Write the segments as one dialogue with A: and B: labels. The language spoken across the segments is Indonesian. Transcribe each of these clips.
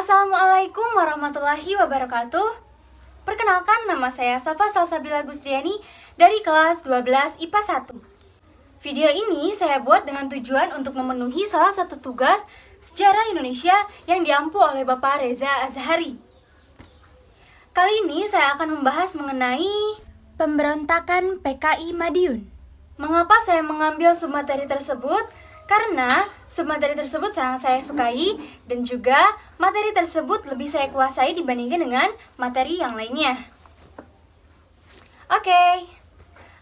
A: Assalamualaikum warahmatullahi wabarakatuh. Perkenalkan, nama saya Safa Salsabila Gustiani dari kelas 12 IPA 1. Video ini saya buat dengan tujuan untuk memenuhi salah satu tugas sejarah Indonesia yang diampu oleh Bapak Reza Azhari. Kali ini saya akan membahas mengenai pemberontakan PKI Madiun. Mengapa saya mengambil submateri tersebut? Karena submateri tersebut sangat saya sukai dan juga materi tersebut lebih saya kuasai dibandingkan dengan materi yang lainnya. Oke,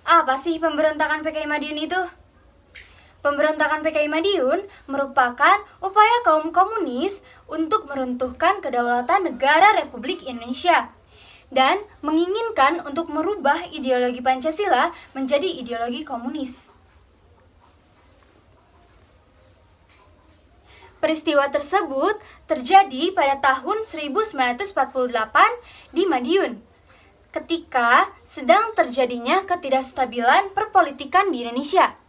A: apa sih pemberontakan PKI Madiun itu? Pemberontakan PKI Madiun merupakan upaya kaum komunis untuk meruntuhkan kedaulatan negara Republik Indonesia dan menginginkan untuk merubah ideologi Pancasila menjadi ideologi komunis. Peristiwa tersebut terjadi pada tahun 1948 di Madiun, ketika sedang terjadinya ketidakstabilan perpolitikan di Indonesia.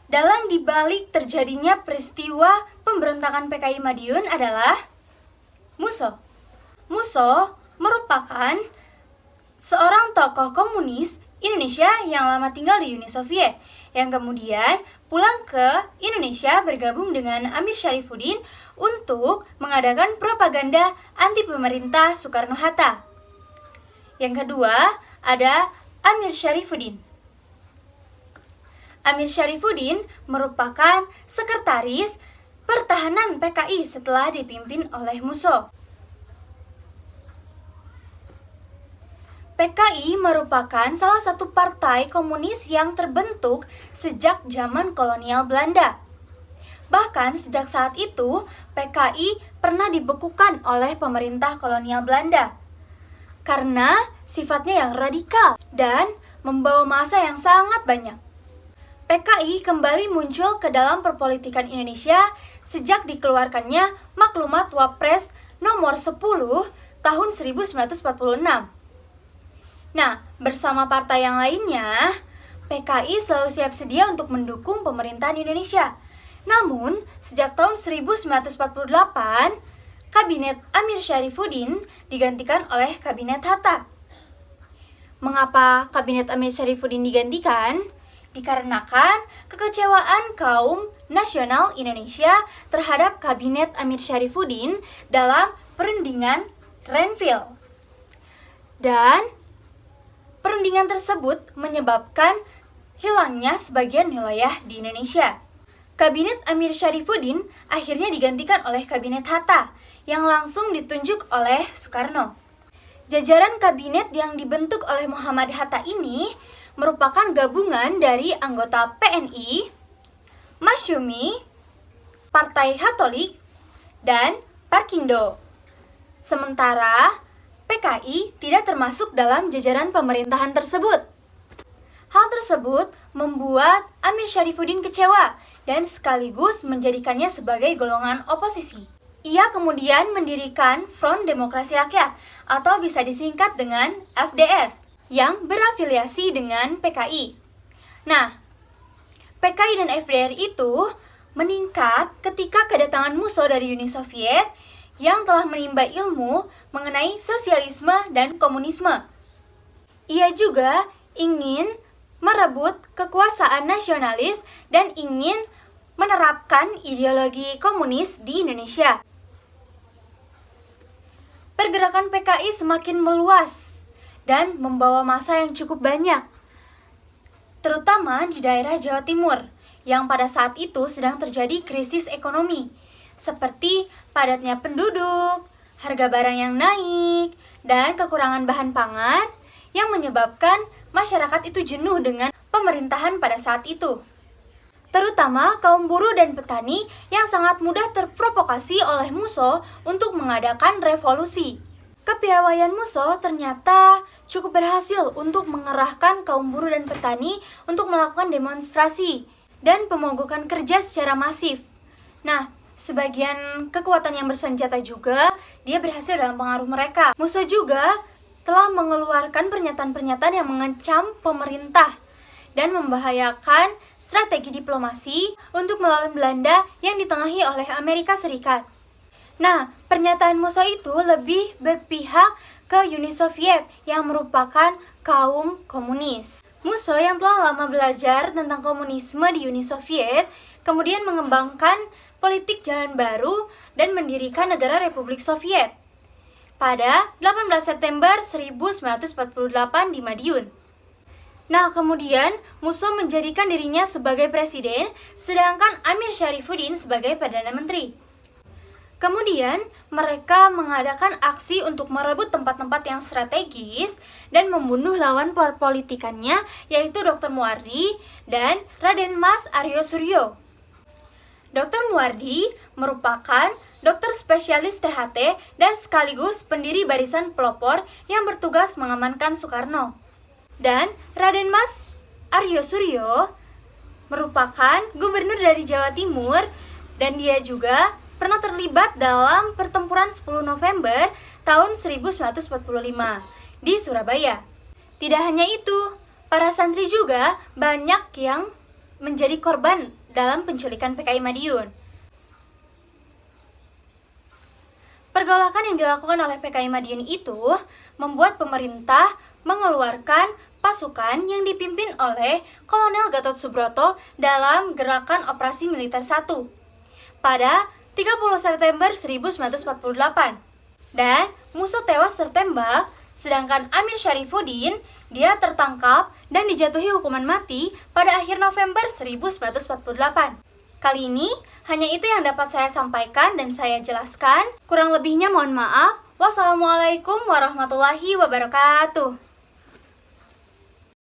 A: Dalang dibalik terjadinya peristiwa pemberontakan PKI Madiun adalah Musso. Musso merupakan seorang tokoh komunis Indonesia yang lama tinggal di Uni Soviet, yang kemudian pulang ke Indonesia bergabung dengan Amir Syarifuddin untuk mengadakan propaganda anti pemerintah Soekarno-Hatta. Yang kedua ada Amir Syarifuddin. Amir Syarifuddin merupakan sekretaris pertahanan PKI setelah dipimpin oleh Musso. PKI merupakan salah satu partai komunis yang terbentuk sejak zaman kolonial Belanda. Bahkan sejak saat itu, PKI pernah dibekukan oleh pemerintah kolonial Belanda karena sifatnya yang radikal dan membawa massa yang sangat banyak. PKI kembali muncul ke dalam perpolitikan Indonesia sejak dikeluarkannya Maklumat Wapres nomor 10 tahun 1946. Nah, bersama partai yang lainnya, PKI selalu siap sedia untuk mendukung pemerintahan Indonesia. Namun, sejak tahun 1948, Kabinet Amir Syarifuddin digantikan oleh Kabinet Hatta. Mengapa Kabinet Amir Syarifuddin digantikan? Dikarenakan kekecewaan kaum nasional Indonesia terhadap Kabinet Amir Syarifuddin dalam perundingan Renville. Dan perundingan tersebut menyebabkan hilangnya sebagian wilayah di Indonesia. Kabinet Amir Syarifuddin akhirnya digantikan oleh Kabinet Hatta yang langsung ditunjuk oleh Soekarno. Jajaran kabinet yang dibentuk oleh Muhammad Hatta ini merupakan gabungan dari anggota PNI, Masyumi, Partai Katolik, dan Parkindo. Sementara PKI tidak termasuk dalam jajaran pemerintahan tersebut. Hal tersebut membuat Amir Syarifuddin kecewa dan sekaligus menjadikannya sebagai golongan oposisi. Ia kemudian mendirikan Front Demokrasi Rakyat atau bisa disingkat dengan FDR yang berafiliasi dengan PKI. Nah, PKI dan FDR itu meningkat ketika kedatangan Musso dari Uni Soviet yang telah menimba ilmu mengenai sosialisme dan komunisme. Ia juga ingin merebut kekuasaan nasionalis dan ingin menerapkan ideologi komunis di Indonesia. Pergerakan PKI semakin meluas dan membawa massa yang cukup banyak, terutama di daerah Jawa Timur yang pada saat itu sedang terjadi krisis ekonomi, seperti padatnya penduduk, harga barang yang naik, dan kekurangan bahan pangan yang menyebabkan masyarakat itu jenuh dengan pemerintahan pada saat itu. Terutama kaum buruh dan petani yang sangat mudah terprovokasi oleh Musso untuk mengadakan revolusi. Kepiawaian Musso ternyata cukup berhasil untuk mengerahkan kaum buruh dan petani untuk melakukan demonstrasi dan pemogokan kerja secara masif. Nah, sebagian kekuatan yang bersenjata juga, dia berhasil dalam pengaruh mereka. Musso juga telah mengeluarkan pernyataan-pernyataan yang mengancam pemerintah dan membahayakan strategi diplomasi untuk melawan Belanda yang ditengahi oleh Amerika Serikat. Nah, pernyataan Musso itu lebih berpihak ke Uni Soviet yang merupakan kaum komunis. Musso yang telah lama belajar tentang komunisme di Uni Soviet, kemudian mengembangkan politik jalan baru dan mendirikan negara Republik Soviet pada 18 September 1948 di Madiun. Nah, kemudian Musso menjadikan dirinya sebagai presiden, sedangkan Amir Syarifuddin sebagai Perdana Menteri. Kemudian, mereka mengadakan aksi untuk merebut tempat-tempat yang strategis dan membunuh lawan perpolitikannya, yaitu Dr. Muardi dan Raden Mas Aryo Suryo. Dr. Muardi merupakan dokter spesialis THT dan sekaligus pendiri Barisan Pelopor yang bertugas mengamankan Soekarno. Dan Raden Mas Aryo Suryo merupakan gubernur dari Jawa Timur dan dia juga pernah terlibat dalam pertempuran 10 November tahun 1945 di Surabaya. Tidak hanya itu, para santri juga banyak yang menjadi korban dalam penculikan PKI Madiun. Pergolakan yang dilakukan oleh PKI Madiun itu membuat pemerintah mengeluarkan pasukan yang dipimpin oleh Kolonel Gatot Subroto dalam Gerakan Operasi Militer 1 pada 30 September 1948. Dan Musso tewas tertembak, sedangkan Amir Syarifuddin dia tertangkap dan dijatuhi hukuman mati pada akhir November 1948. Kali ini hanya itu yang dapat saya sampaikan dan saya jelaskan. Kurang lebihnya mohon maaf. Wassalamualaikum warahmatullahi wabarakatuh.